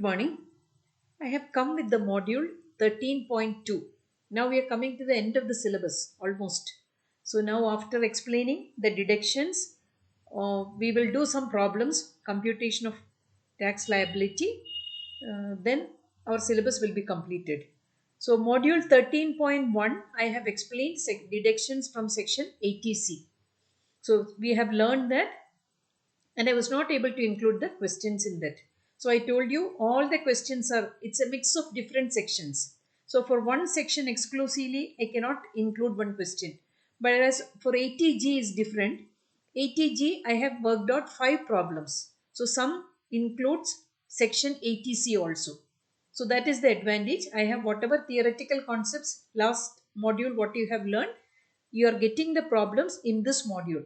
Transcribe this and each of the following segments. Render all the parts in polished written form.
morning. I have come with the module 13.2. Now we are coming to the end of the syllabus almost. So now after explaining the deductions, we will do some problems, computation of tax liability. Then our syllabus will be completed. So module 13.1, I have explained deductions from section 80C. So we have learned that, and I was not able to include the questions in that. So I told you all the questions are, it's a mix of different sections. So for one section exclusively, I cannot include one question. But as for 80G is different. 80G, I have worked out 5 problems. So some includes section 80C also. So that is the advantage. I have whatever theoretical concepts last module, what you have learned, you are getting the problems in this module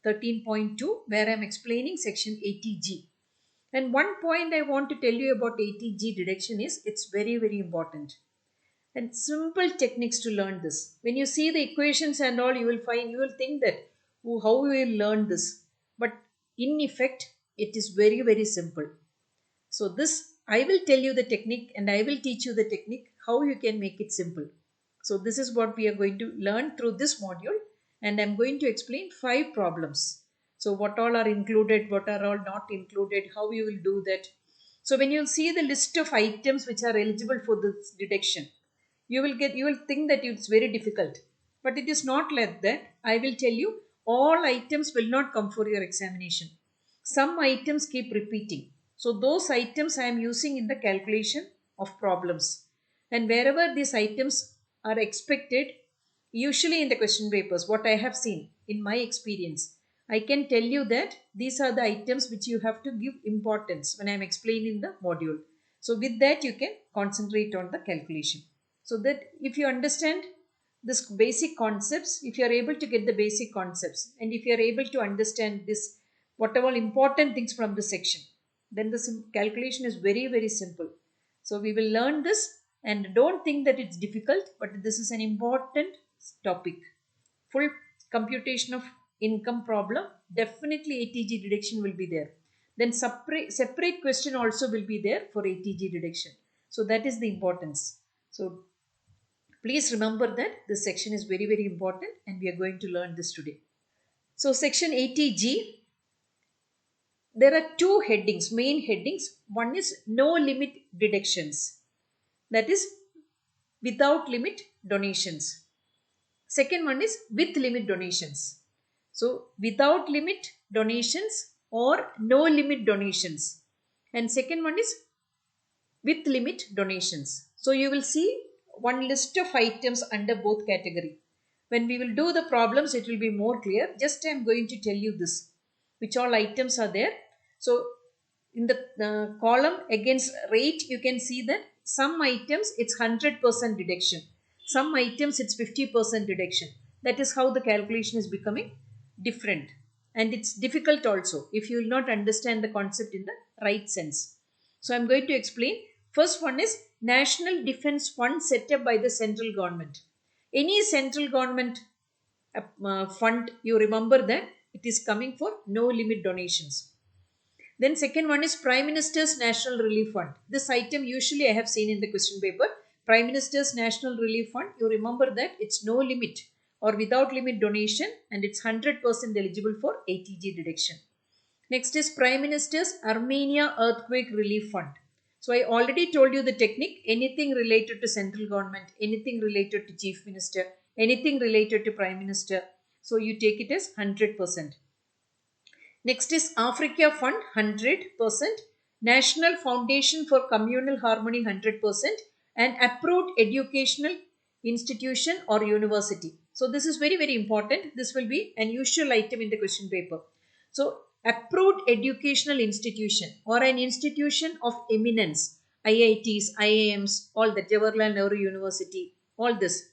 13.2 where I am explaining section 80G. And one point I want to tell you about 80G deduction is it's very, very important. And simple techniques to learn this. When you see the equations and all, you will think that, oh, how we will learn this. But in effect, it is very, very simple. So this, I will tell you the technique and I will teach you the technique, how you can make it simple. So this is what we are going to learn through this module, and I'm going to explain 5 problems. So what all are included, what are all not included, how you will do that. So when you see the list of items which are eligible for this deduction, you will think that it's very difficult. But it is not like that. I will tell you all items will not come for your examination. Some items keep repeating. So those items I am using in the calculation of problems. And wherever these items are expected, usually in the question papers, what I have seen in my experience, I can tell you that these are the items which you have to give importance when I am explaining the module. So with that you can concentrate on the calculation. So that if you understand this basic concepts, if you are able to get the basic concepts and if you are able to understand this, whatever important things from the section, then the calculation is very, very simple. So we will learn this, and don't think that it's difficult, but this is an important topic. Full computation of income problem, definitely 80G deduction will be there. Then separate question also will be there for 80G deduction. So that is the importance. So please remember that this section is very, very important and we are going to learn this today. So section 80G, there are 2 headings, main headings. One is no limit deductions, that is without limit donations. Second one is with limit donations. So without limit donations or no limit donations. And second one is with limit donations. So you will see one list of items under both category. When we will do the problems, it will be more clear. Just I am going to tell you this, which all items are there. So in the column against rate, you can see that some items it's 100% deduction. Some items it's 50% deduction. That is how the calculation is becoming different. And it's difficult also if you will not understand the concept in the right sense. So I'm going to explain. First one is National Defence Fund set up by the central government. Any central government fund, you remember that it is coming for no limit donations. Then second one is Prime Minister's National Relief Fund. This item usually I have seen in the question paper. Prime Minister's National Relief Fund, you remember that it's no limit or without limit donation and it's 100% eligible for 80G deduction. Next is Prime Minister's Armenia Earthquake Relief Fund. So I already told you the technique. Anything related to central government, anything related to Chief Minister, anything related to Prime Minister. So you take it as 100%. Next is Africa Fund 100%, National Foundation for Communal Harmony 100%, and approved educational institution or university. So this is very, very important. This will be an usual item in the question paper. So approved educational institution or an institution of eminence, IITs, IIMs, all the Jawaharlal Nehru University, all this.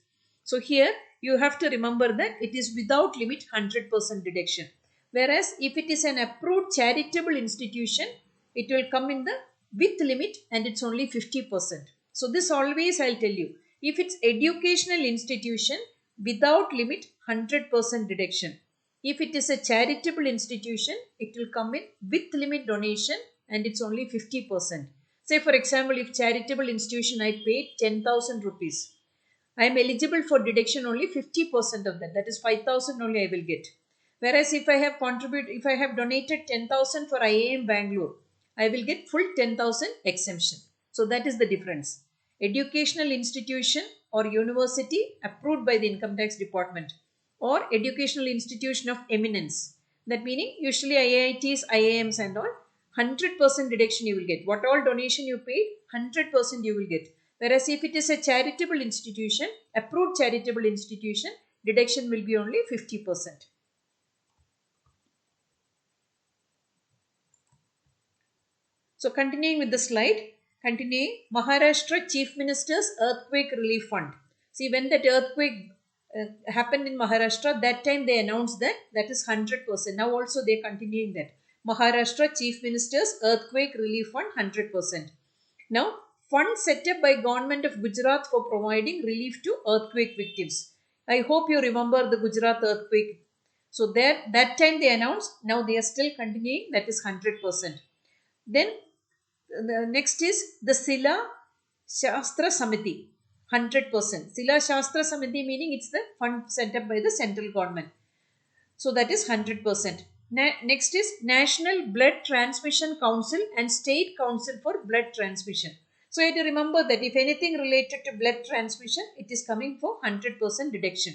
So here you have to remember that it is without limit 100% deduction. Whereas if it is an approved charitable institution, it will come in the with limit and it's only 50%. So this always I'll tell you. If it's educational institution, without limit 100% deduction. If it is a charitable institution, it will come in with limit donation and it's only 50%. Say for example, if charitable institution I paid 10,000 rupees, I am eligible for deduction only 50% of that. That is 5,000 only I will get. Whereas if if I have donated 10,000 for IIM Bangalore, I will get full 10,000 exemption. So that is the difference. Educational institution or university approved by the income tax department, or educational institution of eminence. That meaning usually IITs, IIMs and all, 100% deduction you will get. What all donation you paid, 100% you will get. Whereas if it is a charitable institution, approved charitable institution, deduction will be only 50%. So continuing with the slide, continuing, Maharashtra Chief Minister's Earthquake Relief Fund. See, when that earthquake happened in Maharashtra, that time they announced that that is 100%. Now also they are continuing that. Maharashtra Chief Minister's Earthquake Relief Fund 100%. Now, fund set up by government of Gujarat for providing relief to earthquake victims. I hope you remember the Gujarat earthquake. So there, that time they announced, now they are still continuing, that is 100%. Then the next is the Sila Shastra Samiti, 100%. Sila Shastra Samiti meaning it's the fund set up by the central government. So that is 100%. Next is National Blood Transmission Council and State Council for Blood Transmission. So you have to remember that if anything related to blood transmission, it is coming for 100% deduction.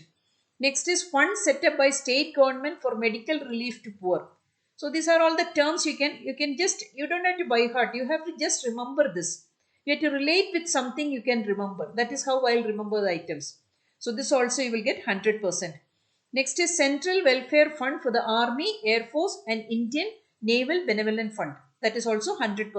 Next is fund set up by state government for medical relief to poor. So these are all the terms you don't have to by heart. You have to just remember this. You have to relate with something you can remember. That is how I'll remember the items. So this also you will get 100%. Next is Central Welfare Fund for the Army, Air Force and Indian Naval Benevolent Fund. That is also 100%.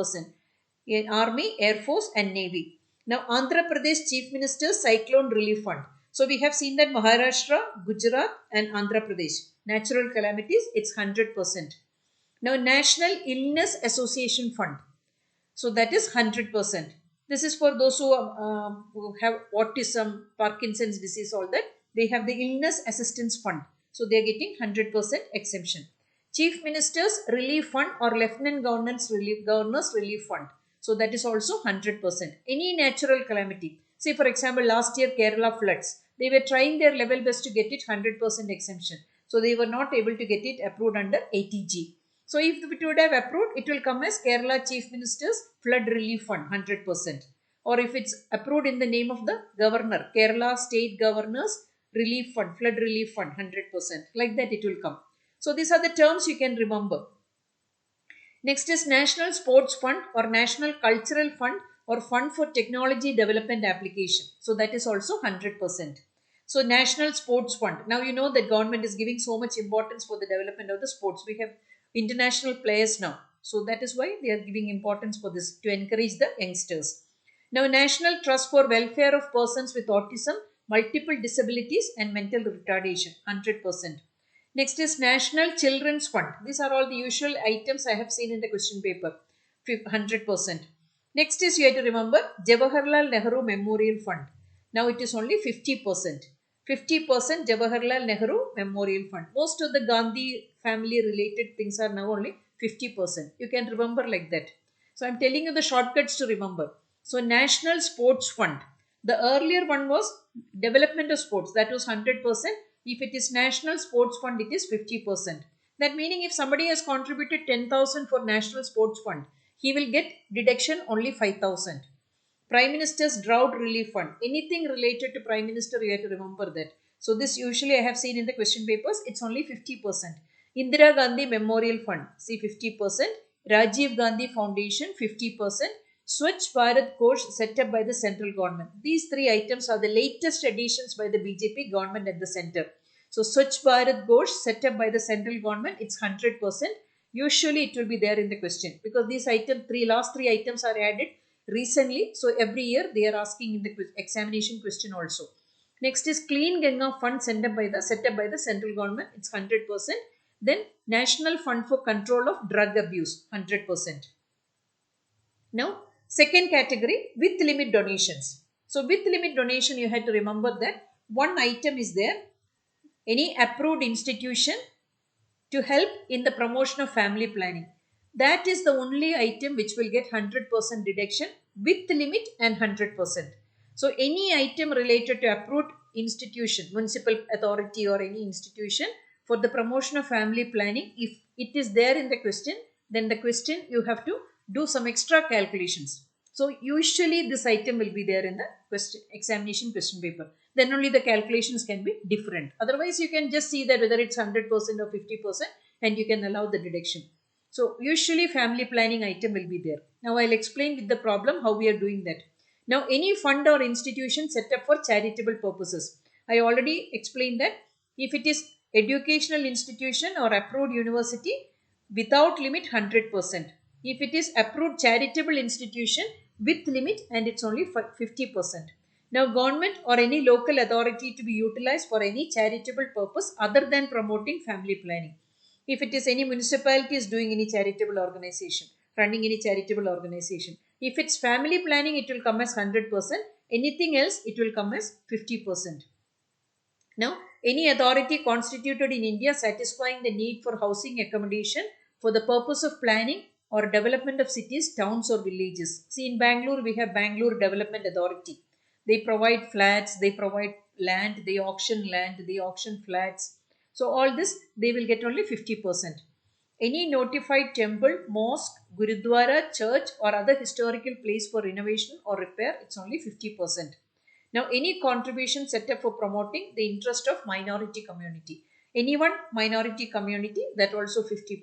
Army, Air Force and Navy. Now Andhra Pradesh Chief Minister's Cyclone Relief Fund. So we have seen that Maharashtra, Gujarat and Andhra Pradesh. Natural calamities, it's 100%. Now National Illness Association Fund. So that is 100%. This is for those who have autism, Parkinson's disease, all that. They have the Illness Assistance Fund. So they are getting 100% exemption. Chief Minister's Relief Fund or Lieutenant Governor's Relief Fund. So that is also 100%. Any natural calamity. Say for example, last year Kerala floods. They were trying their level best to get it 100% exemption. So they were not able to get it approved under ATG. So if it would have approved, it will come as Kerala Chief Minister's Flood Relief Fund 100%. Or if it's approved in the name of the governor, Kerala State Governor's Relief Fund, Flood Relief Fund 100%. Like that it will come. So these are the terms you can remember. Next is National Sports Fund or National Cultural Fund or Fund for Technology Development Application. So that is also 100%. So National Sports Fund. Now you know that government is giving so much importance for the development of the sports. We have international players now. So that is why they are giving importance for this to encourage the youngsters. Now National Trust for Welfare of Persons with Autism, Multiple Disabilities and Mental Retardation 100%. Next is National Children's Fund. These are all the usual items I have seen in the question paper. 100%. Next is you have to remember Jawaharlal Nehru Memorial Fund. Now it is only 50%. 50% Jawaharlal Nehru Memorial Fund. Most of the Gandhi family related things are now only 50%. You can remember like that. So I am telling you the shortcuts to remember. So National Sports Fund. The earlier one was Development of Sports. That was 100%. If it is National Sports Fund, it is 50%. That meaning if somebody has contributed 10,000 for National Sports Fund, he will get deduction only 5,000. Prime Minister's Drought Relief Fund. Anything related to Prime Minister, you have to remember that. So this usually I have seen in the question papers, it's only 50%. Indira Gandhi Memorial Fund, see 50%. Rajiv Gandhi Foundation, 50%. Swachh Bharat Kosh set up by the central government. These three items are the latest additions by the BJP government at the center. So Swachh Bharat Kosh set up by the central government, it's 100%. Usually it will be there in the question because these last three items are added recently. So every year they are asking in the examination question also. Next is Clean Ganga Fund set up by the central government, it's 100%. Then National Fund for Control of Drug Abuse, 100%. Now, second category, with limit donations. So, with limit donation, you have to remember that one item is there. Any approved institution to help in the promotion of family planning. that is the only item which will get 100% deduction with limit and 100%. So any item related to approved institution, municipal authority or any institution for the promotion of family planning, if it is there in the question, then the question you have to do some extra calculations. So usually this item will be there in the question examination question paper. Then only the calculations can be different. Otherwise you can just see that whether it's 100% or 50% and you can allow the deduction. So usually family planning item will be there. Now I'll explain with the problem how we are doing that. Now any fund or institution set up for charitable purposes. I already explained that if it is educational institution or approved university, without limit 100%. If it is approved charitable institution with limit and it's only 50%. Now government or any local authority to be utilized for any charitable purpose other than promoting family planning. If it is any municipality is doing any charitable organization, running any charitable organization. If it's family planning, it will come as 100%. Anything else, it will come as 50%. Now, any authority constituted in India satisfying the need for housing accommodation for the purpose of planning or development of cities, towns or villages. See, in Bangalore, we have Bangalore Development Authority. They provide flats, they provide land, they auction flats. So all this, they will get only 50%. Any notified temple, mosque, gurudwara, church or other historical place for renovation or repair, it's only 50%. Now, any contribution set up for promoting the interest of minority community. Anyone minority community, that also 50%.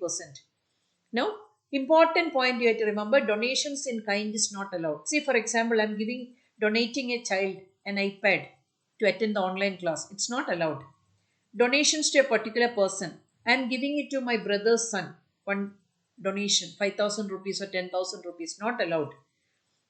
Now, important point you have to remember, donations in kind is not allowed. See, for example, I'm donating a child an iPad to attend the online class. It's not allowed. Donations to a particular person. I'm giving it to my brother's son. One donation, 5,000 rupees or 10,000 rupees, not allowed.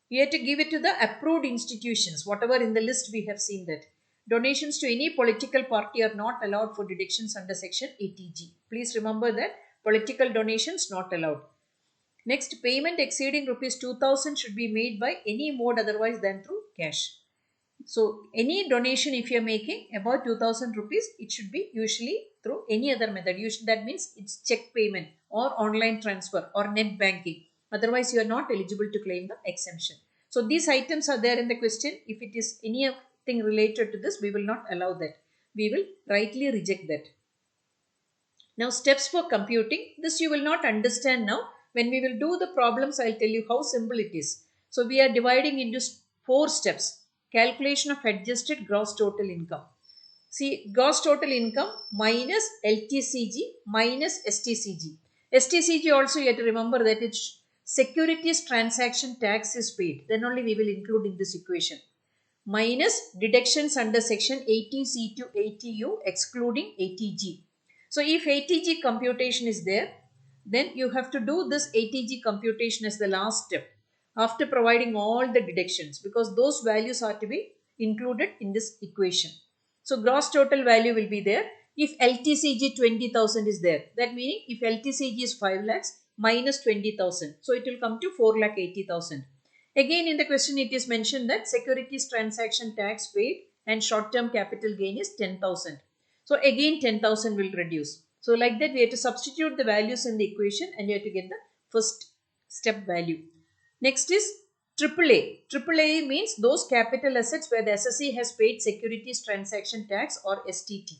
You have to give it to the approved institutions, whatever in the list we have seen that. Donations to any political party are not allowed for deductions under section 80G. Please remember that political donations not allowed. Next, payment exceeding rupees 2,000 should be made by any mode otherwise than through cash. So, any donation if you are making about 2,000 rupees, it should be usually through any other method. That means it's check payment or online transfer or net banking. Otherwise, you are not eligible to claim the exemption. So, these items are there in the question. If it is anything related to this, we will not allow that. We will rightly reject that. Now, steps for computing. This you will not understand now. When we will do the problems, I will tell you how simple it is. So, we are dividing into 4 steps. Calculation of adjusted gross total income. See, gross total income minus LTCG minus STCG. STCG also you have to remember that it's securities transaction tax is paid. Then only we will include in this equation. Minus deductions under section 80C to 80U excluding 80G. So if 80G computation is there, then you have to do this 80G computation as the last step after providing all the deductions, because those values are to be included in this equation. So gross total value will be there. If LTCG 20,000 is there, that meaning if LTCG is 5 lakhs minus 20,000, so it will come to 4,80,000. Again in the question it is mentioned that securities transaction tax paid and short term capital gain is 10,000. So again 10,000 will reduce. So like that we have to substitute the values in the equation and you have to get the first step value. Next is AAA. AAA means those capital assets where the SSE has paid securities transaction tax or STT.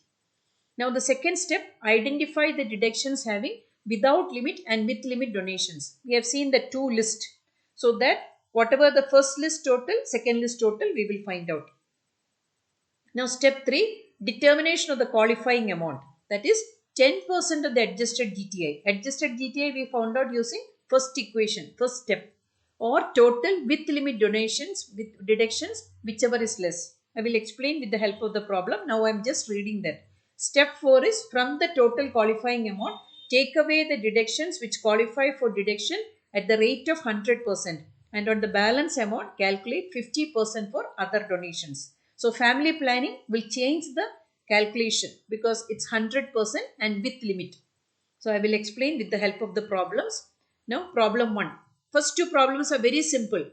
Now the second step, identify the deductions having without limit and with limit donations. We have seen the 2 list. So that whatever the first list total, second list total, we will find out. Now step 3, determination of the qualifying amount. That is 10% of the adjusted GTI. Adjusted GTI we found out using first equation, first step. Or total with limit donations with deductions, whichever is less. I will explain with the help of the problem. Now I am just reading that. Step 4 is from the total qualifying amount, take away the deductions which qualify for deduction at the rate of 100% and on the balance amount calculate 50% for other donations. So family planning will change the calculation because it's 100% and with limit. So I will explain with the help of the problems. Now problem 1. First 2 problems are very simple.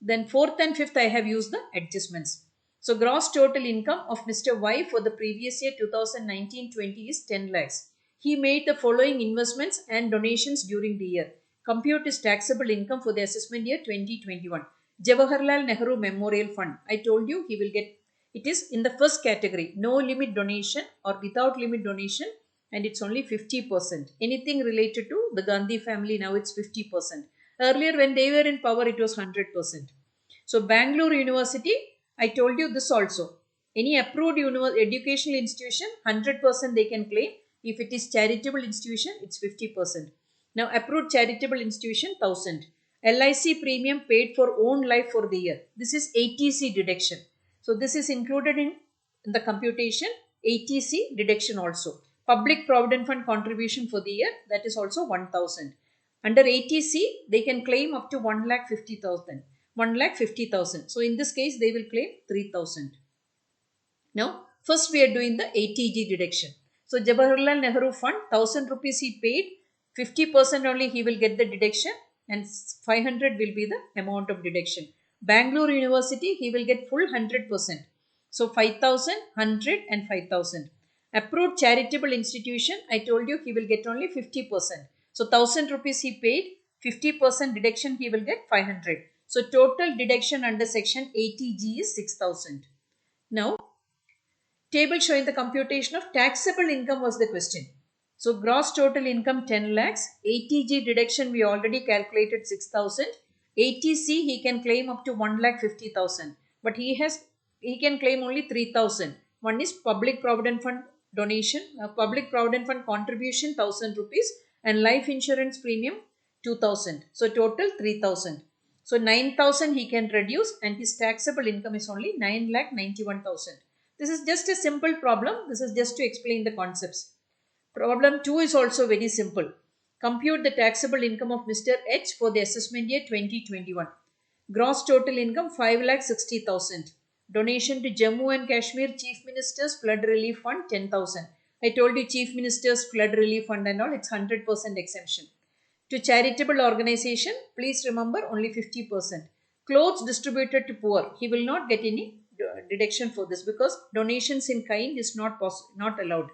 Then 4th and 5th I have used the adjustments. So gross total income of Mr. Y for the previous year 2019-20 is 10 lakhs. He made the following investments and donations during the year. Compute his taxable income for the assessment year 2021. Jawaharlal Nehru Memorial Fund. I told you he will get, it is in the first category, no limit donation or without limit donation, and it's only 50%. Anything related to the Gandhi family, now it's 50%. Earlier when they were in power, it was 100%. So Bangalore University, I told you this also. Any approved educational institution, 100% they can claim. If it is charitable institution, it's 50%. Now approved charitable institution, 1000. LIC premium paid for own life for the year. This is ATC deduction. So this is included in the computation, ATC deduction also. Public Provident Fund contribution for the year, that is also 1000. Under ATC, they can claim up to 1,50,000. 1,50,000. So in this case, they will claim 3,000. Now, first we are doing the ATG deduction. So Jawaharlal Nehru Fund, 1,000 rupees he paid, 50% only he will get the deduction, and 500 will be the amount of deduction. Bangalore University, he will get full 100%. So 5,000, 100 and 5,000. Approved charitable institution, I told you he will get only 50%. So 1,000 rupees he paid, 50% deduction he will get 500. So total deduction under section ATG is 6,000. Now, table showing the computation of taxable income was the question. So gross total income 10 lakhs. ATG deduction we already calculated 6,000. ATC he can claim up to 1,50,000. But he can claim only 3,000. One is Public Provident Fund donation, Public Provident Fund contribution 1,000 rupees, and life insurance premium 2,000. So total 3,000. So 9,000 he can reduce, and his taxable income is only 9,91,000. This is just a simple problem. This is just to explain the concepts. Problem 2 is also very simple. Compute the taxable income of Mr. H for the assessment year 2021. Gross total income 5,60,000. Donation to Jammu and Kashmir Chief Minister's Flood Relief Fund 10,000. I told you Chief Minister's Flood Relief Fund and all, it's 100% exemption. To charitable organization, please remember only 50%. Clothes distributed to poor, he will not get any deduction for this because donations in kind is not allowed.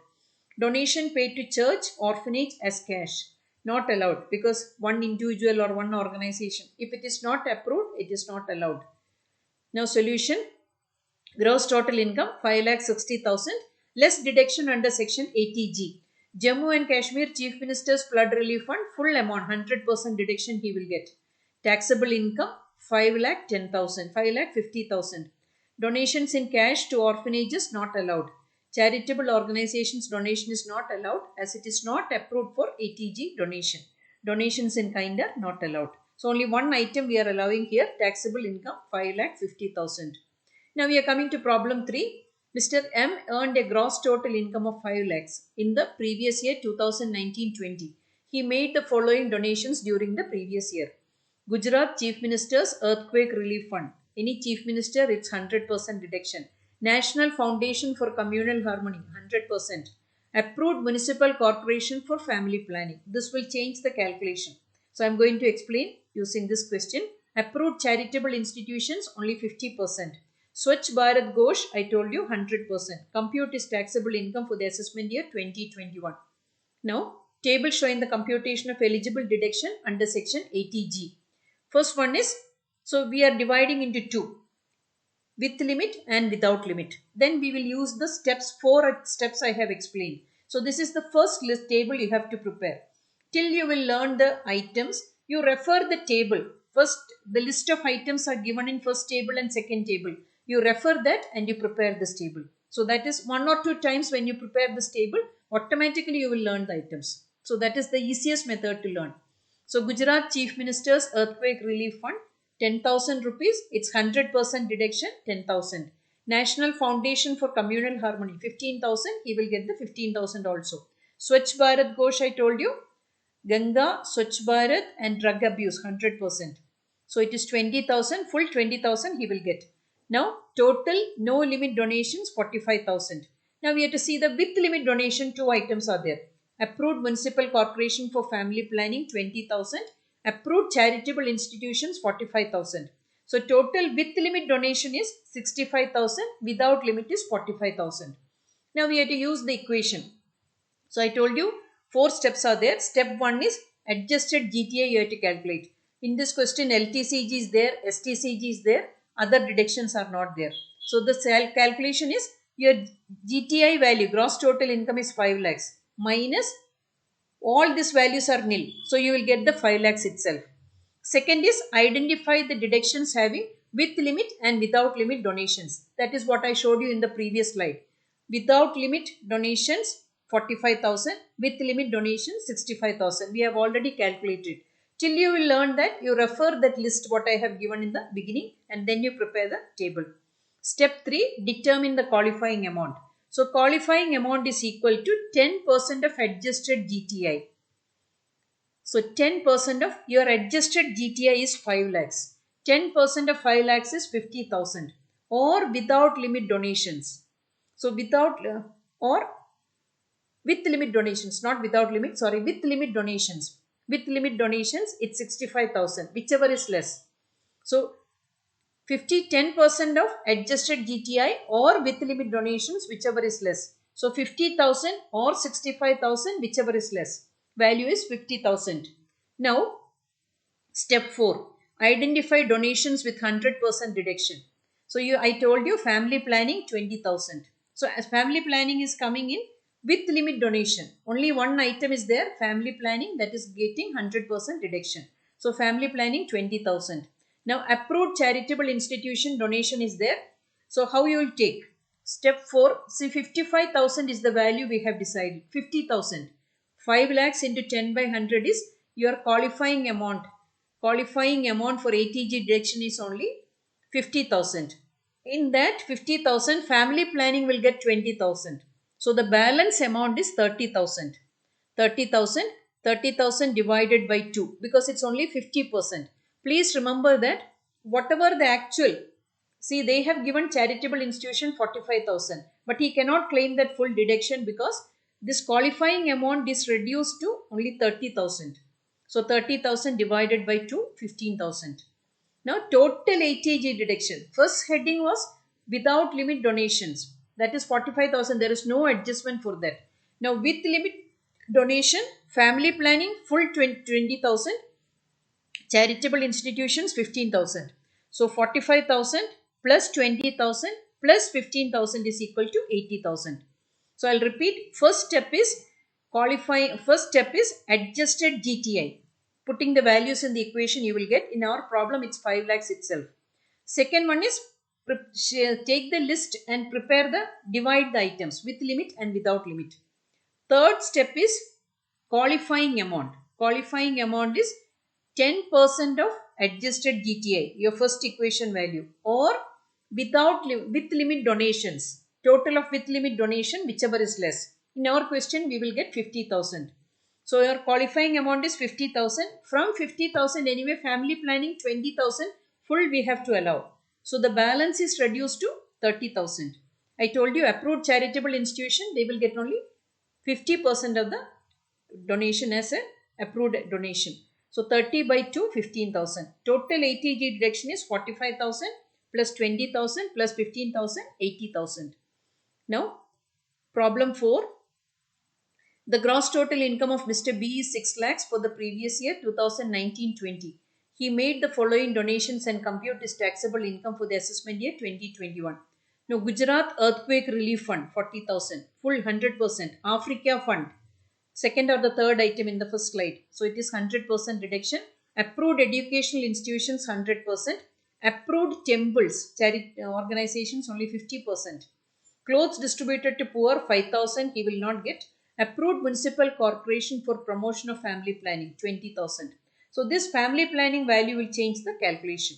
Donation paid to church, orphanage as cash, not allowed because one individual or one organization. If it is not approved, it is not allowed. Now solution, gross total income 5,60,000 less deduction under section ATG. Jammu and Kashmir Chief Minister's Flood Relief Fund, full amount 100% deduction he will get. Taxable income 5,10,000, 5,50,000. Donations in cash to orphanages not allowed. Charitable organizations donation is not allowed as it is not approved for ATG donation. Donations in kind are not allowed. So only one item we are allowing here, taxable income 5,50,000. Now we are coming to problem 3. Mr. M earned a gross total income of 5 lakhs in the previous year 2019-20. He made the following donations during the previous year. Gujarat Chief Minister's Earthquake Relief Fund. Any Chief Minister, it's 100% deduction. National Foundation for Communal Harmony, 100%. Approved Municipal Corporation for Family Planning. This will change the calculation. So I am going to explain using this question. Approved charitable institutions, only 50%. Swachh Bharat Ghosh, I told you 100%. Compute is taxable income for the assessment year 2021. Now, table showing the computation of eligible deduction under section ATG. First one is, so we are dividing into two, with limit and without limit. Then we will use the steps, 4 steps I have explained. So this is the first list table you have to prepare. Till you will learn the items, you refer the table. First, the list of items are given in first table and second table. You refer that and you prepare this table. So that is 1 or 2 times when you prepare this table, automatically you will learn the items. So that is the easiest method to learn. So Gujarat Chief Minister's Earthquake Relief Fund, 10,000 rupees, it's 100% deduction, 10,000. National Foundation for Communal Harmony, 15,000, he will get the 15,000 also. Swachh Bharat Ghosh, I told you, Ganga, Swachh Bharat and drug abuse, 100%. So it is 20,000, full 20,000 he will get. Now, total no limit donations 45,000. Now, we have to see the with limit donation, 2 items are there. Approved Municipal Corporation for Family Planning 20,000. Approved charitable institutions 45,000. So, total with limit donation is 65,000. Without limit is 45,000. Now, we have to use the equation. So, I told you 4 steps are there. Step 1 is Adjusted GTI you have to calculate. In this question, LTCG is there, STCG is there, other deductions are not there. So the calculation is your GTI value, gross total income is 5 lakhs minus all these values are nil. So you will get the 5 lakhs itself. Second is identify the deductions having with limit and without limit donations. That is what I showed you in the previous slide. Without limit donations 45,000, with limit donations 65,000. We have already calculated. Till you will learn that, you refer that list what I have given in the beginning and then you prepare the table. Step 3, determine the qualifying amount. So qualifying amount is equal to 10% of adjusted GTI. So 10% of your adjusted GTI is 5 lakhs. 10% of 5 lakhs is 50,000 or without limit donations. So without or with limit donations, not without limit, sorry, with limit donations. With limit donations, it's 65,000, whichever is less. So 10% of adjusted GTI or with limit donations, whichever is less. So 50,000 or 65,000, whichever is less. Value is 50,000. Now, step 4. Identify donations with 100% deduction. So I told you family planning 20,000. So as family planning is coming in with limit donation. Only one item is there, family planning, that is getting 100% deduction. So family planning 20,000. Now approved charitable institution donation is there. So how you will take? Step 4, see 55,000 is the value we have decided. 50,000. 5 lakhs into 10 by 100 is your qualifying amount. Qualifying amount for ATG deduction is only 50,000. In that 50,000, family planning will get 20,000. So the balance amount is 30,000. 30,000 divided by 2 because it's only 50%. Please remember that whatever the actual, see they have given charitable institution 45,000 but he cannot claim that full deduction because this qualifying amount is reduced to only 30,000. So 30,000 divided by 2, 15,000. Now total ATG deduction. First heading was without limit donations. That is 45,000. There is no adjustment for that. Now with limit donation, family planning full 20,000. Charitable institutions 15,000. So 45,000 plus 20,000 plus 15,000 is equal to 80,000. So I'll repeat. First step is qualifying. First step is adjusted GTI. Putting the values in the equation you will get. In our problem it's 5 lakhs itself. Second one is take the list and prepare the divide the items with limit and without limit. Third step is qualifying amount. Qualifying amount is 10% of adjusted GTI, your first equation value, or with limit donations. Total of with limit donation, whichever is less. In our question, we will get 50,000. So your qualifying amount is 50,000. From 50,000 anyway, family planning 20,000 full we have to allow. So the balance is reduced to 30,000. I told you approved charitable institution, they will get only 50% of the donation as an approved donation. So 30 by 2, 15,000. Total ATG deduction is 45,000 plus 20,000 plus 15,000, 80,000. Now, problem 4. The gross total income of Mr. B is 6 lakhs for the previous year 2019-20. He made the following donations and compute his taxable income for the assessment year 2021. Now, Gujarat Earthquake Relief Fund 40,000, full 100%. Africa Fund, second or the third item in the first slide. So it is 100% reduction. Approved educational institutions 100%. Approved temples, charity organizations only 50%. Clothes distributed to poor 5,000 he will not get. Approved municipal corporation for promotion of family planning 20,000. So this family planning value will change the calculation.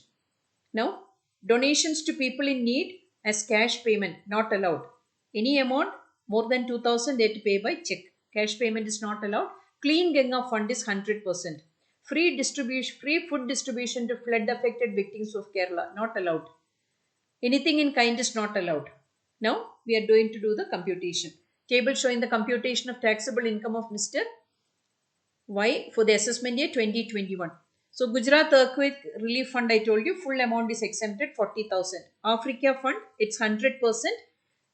Now donations to people in need as cash payment not allowed. Any amount more than 2,000 they have to pay by check. Cash payment is not allowed. Clean Ganga Fund is 100%. Free food distribution to flood affected victims of Kerala not allowed. Anything in kind is not allowed. Now we are going to do the computation. Table showing the computation of taxable income of Mr. Y for the assessment year 2021. So Gujarat Earthquake Relief Fund, I told you full amount is exempted 40,000. Africa Fund, it's 100%,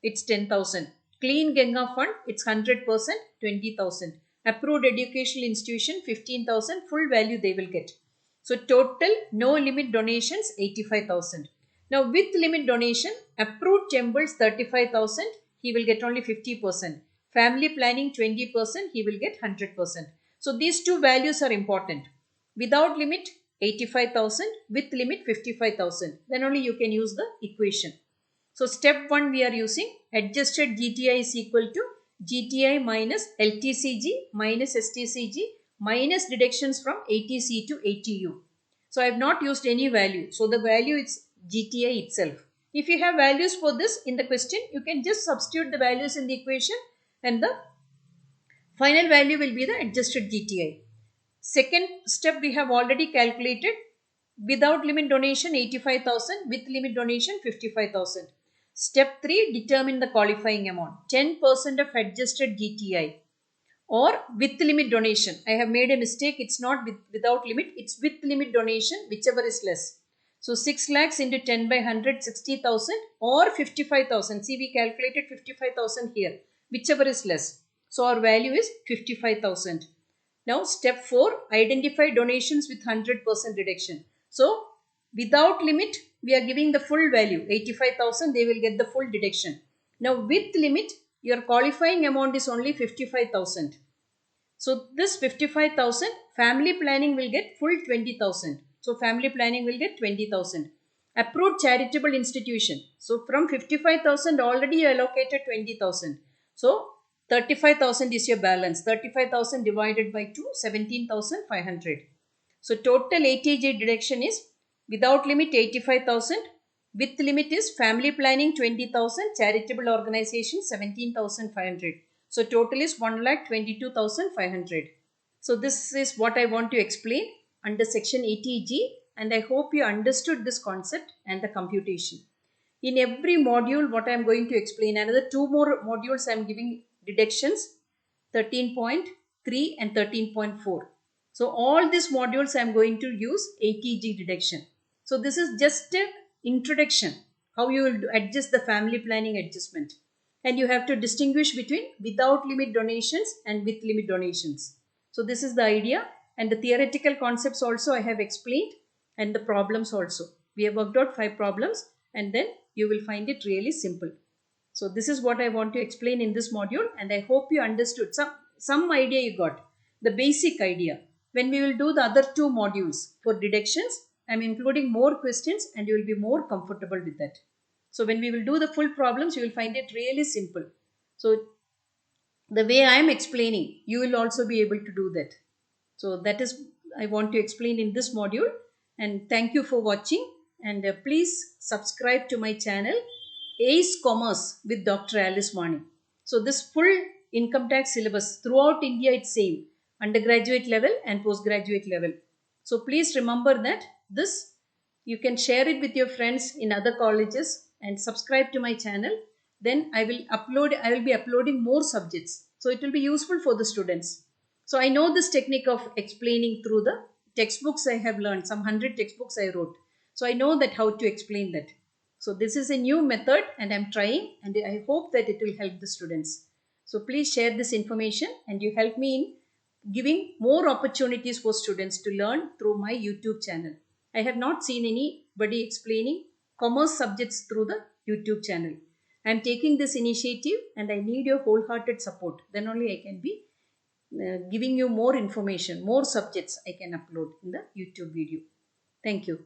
it's 10,000. Clean Ganga Fund, it's 100%, 20,000. Approved educational institution 15,000, full value they will get. So total no limit donations 85,000. Now with limit donation, approved temples 35,000, he will get only 50%. Family planning 20%, he will get 100%. So these two values are important. Without limit 85,000, with limit 55,000. Then only you can use the equation. So step 1 we are using adjusted GTI is equal to GTI minus LTCG minus STCG minus deductions from ATC to ATU. So I have not used any value. So the value is GTI itself. If you have values for this in the question, you can just substitute the values in the equation and the final value will be the adjusted GTI. Second step we have already calculated. Without limit donation 85,000, with limit donation 55,000. Step 3, determine the qualifying amount. 10% of adjusted GTI or with limit donation. I have made a mistake. It's not without limit. It's with limit donation, whichever is less. So 6 lakhs into 10 by 100, 60,000 or 55,000. See, we calculated 55,000 here, whichever is less. So our value is 55,000. Now step 4, identify donations with 100% reduction. So without limit, we are giving the full value, 85,000, they will get the full deduction. Now with limit, your qualifying amount is only 55,000. So this 55,000, family planning will get full 20,000. So family planning will get 20,000. Approved charitable institution. So from 55,000 already you allocated 20,000. So 35,000 is your balance. 35,000 divided by 2, 17,500. So total ATG deduction is without limit 85,000. With limit is family planning 20,000, charitable organization 17,500. So total is 1,22,500. So this is what I want to explain under section ATG, and I hope you understood this concept and the computation. In every module what I am going to explain, another 2 more modules I am giving deductions 13.3 and 13.4. So all these modules I am going to use ATG deduction. So this is just an introduction how you will adjust the family planning adjustment, and you have to distinguish between without limit donations and with limit donations. So this is the idea, and the theoretical concepts also I have explained, and the problems also. We have worked out 5 problems, and then you will find it really simple. So this is what I want to explain in this module, and I hope you understood some idea you got, the basic idea. When we will do the other 2 modules for deductions, I am including more questions and you will be more comfortable with that. So when we will do the full problems, you will find it really simple. So the way I am explaining, you will also be able to do that. So that is I want to explain in this module, and thank you for watching, and please subscribe to my channel ACE Commerce with Dr. Alice Vani. So this full income tax syllabus throughout India it's same, undergraduate level and postgraduate level. So please remember that this you can share it with your friends in other colleges and subscribe to my channel. Then I will be uploading more subjects. So it will be useful for the students. So I know this technique of explaining through the textbooks I have learned, some 100 textbooks I wrote. So I know that how to explain that. So this is a new method and I'm trying, and I hope that it will help the students. So please share this information and you help me in giving more opportunities for students to learn through my YouTube channel. I have not seen anybody explaining commerce subjects through the YouTube channel. I am taking this initiative and I need your wholehearted support. Then only I can be giving you more information, more subjects I can upload in the YouTube video. Thank you.